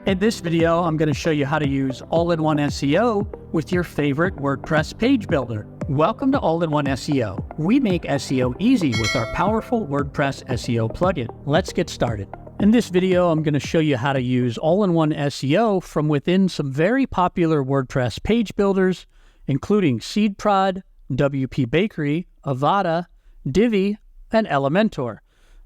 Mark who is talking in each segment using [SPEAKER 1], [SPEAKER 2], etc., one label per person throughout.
[SPEAKER 1] In this video, I'm going to show you how to use all-in-one SEO with your favorite WordPress page builder. Welcome to All-in-One SEO. We make SEO easy with our powerful WordPress SEO plugin. Let's get started. In this video, I'm going to show you how to use all-in-one SEO from within some very popular WordPress page builders, including SeedProd, WPBakery, Avada, Divi, and Elementor.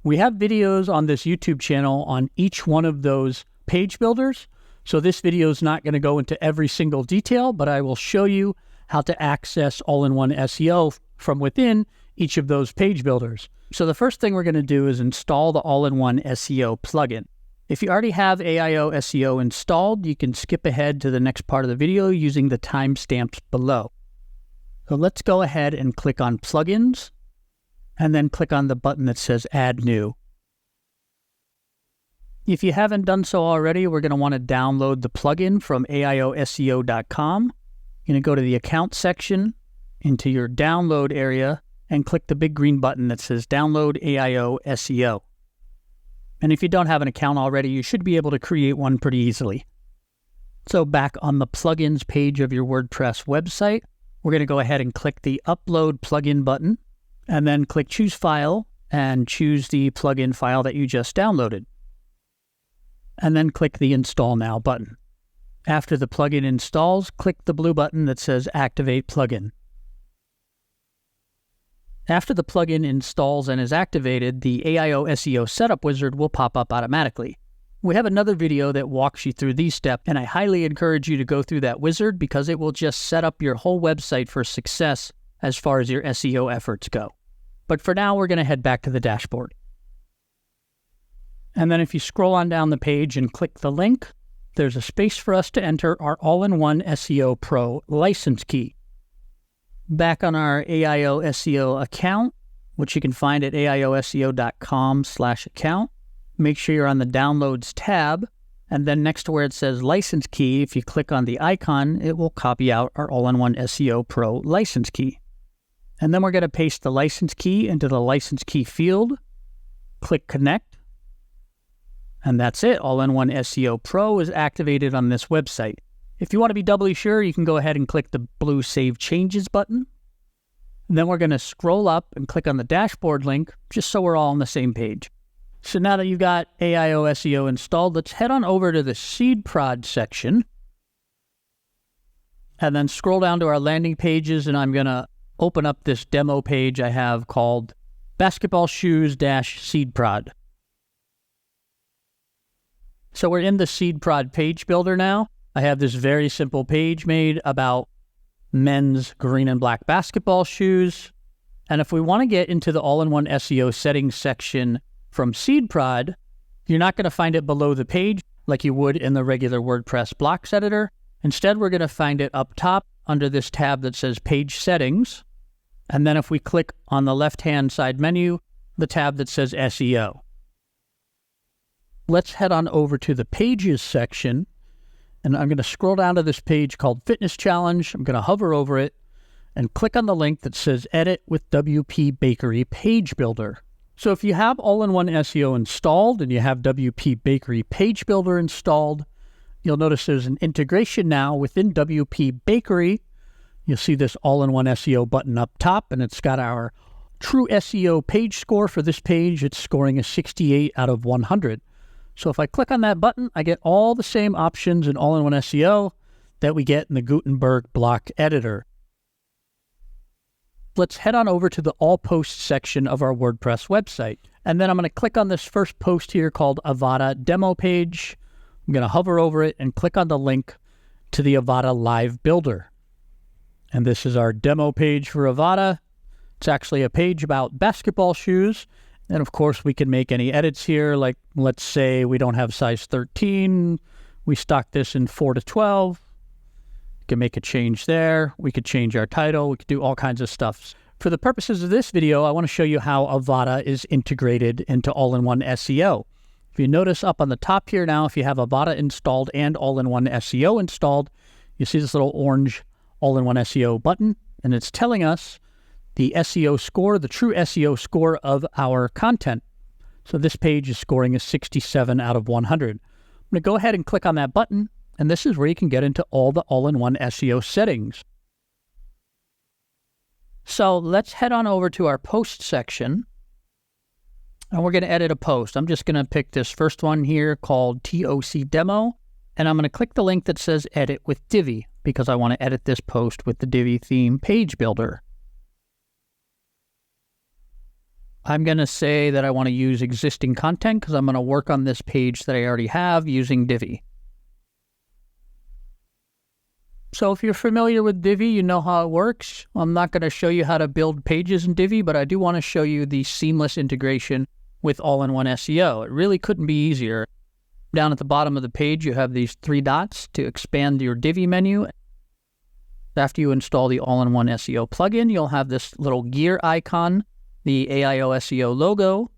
[SPEAKER 1] We have videos on this YouTube channel on each one of those page builders. So this video is not going to go into every single detail, but I will show you how to access all-in-one SEO from within each of those page builders. So the first thing we're going to do is install the all-in-one SEO plugin. If you already have AIOSEO installed, you can skip ahead to the next part of the video using the timestamps below. So let's go ahead and click on Plugins, and then click on the button that says Add New. If you haven't done so already, we're going to want to download the plugin from AIOSEO.com. You're going to go to the Account section, into your Download area, and click the big green button that says Download AIOSEO. And if you don't have an account already, you should be able to create one pretty easily. So back on the Plugins page of your WordPress website, we're going to go ahead and click the Upload Plugin button, and then click Choose File, and choose the plugin file that you just downloaded. And then click the Install Now button. After the plugin installs, click the blue button that says Activate Plugin. After the plugin installs and is activated, the AIOSEO Setup Wizard will pop up automatically. We have another video that walks you through these steps, and I highly encourage you to go through that wizard because it will just set up your whole website for success as far as your SEO efforts go. But for now, we're going to head back to the dashboard. And then if you scroll on down the page and click the link, there's a space for us to enter our all-in-one SEO Pro license key. Back on our AIOSEO account, which you can find at AIOSEO.com/account, make sure you're on the Downloads tab, and then next to where it says License Key, if you click on the icon, it will copy out our all-in-one SEO Pro license key. And then we're going to paste the license key into the license key field, click Connect, and that's it. All-in-one SEO Pro is activated on this website. If you want to be doubly sure, you can go ahead and click the blue Save Changes button. And then we're going to scroll up and click on the dashboard link, just so we're all on the same page. So now that you've got AIOSEO installed, let's head on over to the SeedProd section. And then scroll down to our landing pages, and I'm going to open up this demo page I have called Basketball Shoes-SeedProd. So we're in the SeedProd page builder now. I have this very simple page made about men's green and black basketball shoes. And if we want to get into the all-in-one SEO settings section from SeedProd, you're not going to find it below the page like you would in the regular WordPress blocks editor. Instead, we're going to find it up top under this tab that says Page Settings. And then if we click on the left-hand side menu, the tab that says SEO. Let's head on over to the Pages section, and I'm going to scroll down to this page called Fitness Challenge. I'm going to hover over it and click on the link that says Edit with WPBakery Page Builder. So if you have all-in-one SEO installed and you have WPBakery Page Builder installed, you'll notice there's an integration now within WPBakery. You'll see this all-in-one SEO button up top, and it's got our true SEO page score for this page. It's scoring a 68 out of 100. So if I click on that button, I get all the same options in all-in-one SEO that we get in the Gutenberg block editor. Let's head on over to the All Posts section of our WordPress website. And then I'm going to click on this first post here called Avada Demo Page. I'm going to hover over it and click on the link to the Avada Live Builder. And this is our demo page for Avada. It's actually a page about basketball shoes. And of course, we can make any edits here. Like, let's say we don't have size 13. We stock this in 4 to 12. We can make a change there. We could change our title. We could do all kinds of stuff. For the purposes of this video, I want to show you how Avada is integrated into all-in-one SEO. If you notice up on the top here now, if you have Avada installed and all-in-one SEO installed, you see this little orange all-in-one SEO button, and it's telling us the SEO score, the true SEO score of our content. So this page is scoring a 67 out of 100. going to go ahead and click on that button, and this is where you can get into all the all-in-one SEO settings. So let's head on over to our post section, and we're going to edit a post. I'm just going to pick this first one here called TOC Demo, and I'm going to click the link that says Edit with Divi, because I want to edit this post with the Divi theme page builder. I'm going to say that I want to use existing content because I'm going to work on this page that I already have using Divi. So if you're familiar with Divi, you know how it works. I'm not going to show you how to build pages in Divi, but I do want to show you the seamless integration with all-in-one SEO. It really couldn't be easier. Down at the bottom of the page, you have these 3 dots to expand your Divi menu. After you install the all-in-one SEO plugin, you'll have this little gear icon, the AIOSEO logo,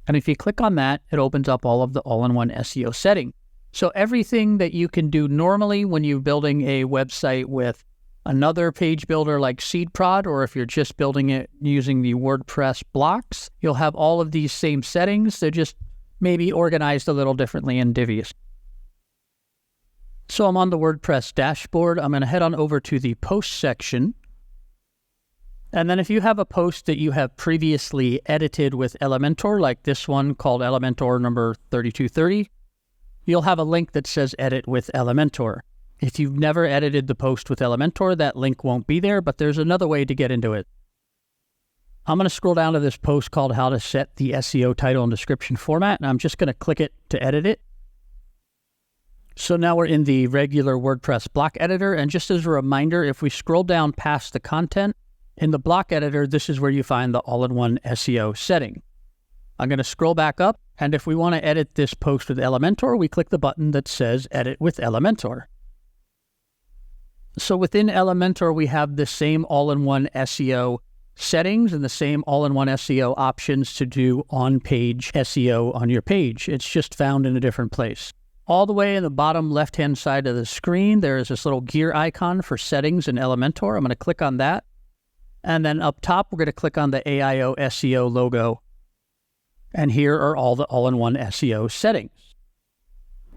[SPEAKER 1] and if you click on that, it opens up all of the all-in-one SEO settings. So everything that you can do normally when you're building a website with another page builder like SeedProd, or if you're just building it using the WordPress blocks, you'll have all of these same settings. They're just maybe organized a little differently in Divi. So I'm on the WordPress dashboard. I'm going to head on over to the post section. And then if you have a post that you have previously edited with Elementor, like this one called Elementor number 3230, you'll have a link that says Edit with Elementor. If you've never edited the post with Elementor, that link won't be there, but there's another way to get into it. I'm going to scroll down to this post called How to Set the SEO Title and Description Format, and I'm just going to click it to edit it. So now we're in the regular WordPress block editor, and just as a reminder, if we scroll down past the content, in the block editor, this is where you find the all-in-one SEO setting. I'm going to scroll back up, and if we want to edit this post with Elementor, we click the button that says Edit with Elementor. So within Elementor, we have the same all-in-one SEO settings and the same all-in-one SEO options to do on-page SEO on your page. It's just found in a different place. All the way in the bottom left-hand side of the screen, there is this little gear icon for settings in Elementor. I'm going to click on that. And then up top, we're going to click on the AIOSEO logo. And here are all the all-in-one SEO settings.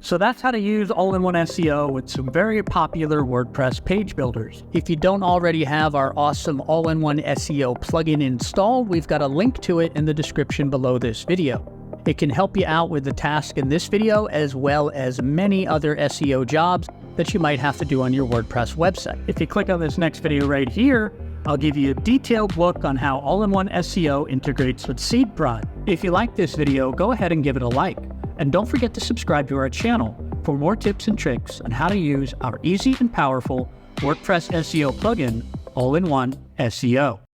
[SPEAKER 1] So that's how to use all-in-one SEO with some very popular WordPress page builders. If you don't already have our awesome all-in-one SEO plugin installed, we've got a link to it in the description below this video. It can help you out with the task in this video, as well as many other SEO jobs that you might have to do on your WordPress website. If you click on this next video right here, I'll give you a detailed look on how all-in-one SEO integrates with SeedProd. If you like this video, go ahead and give it a like. And don't forget to subscribe to our channel for more tips and tricks on how to use our easy and powerful WordPress SEO plugin, All-in-One SEO.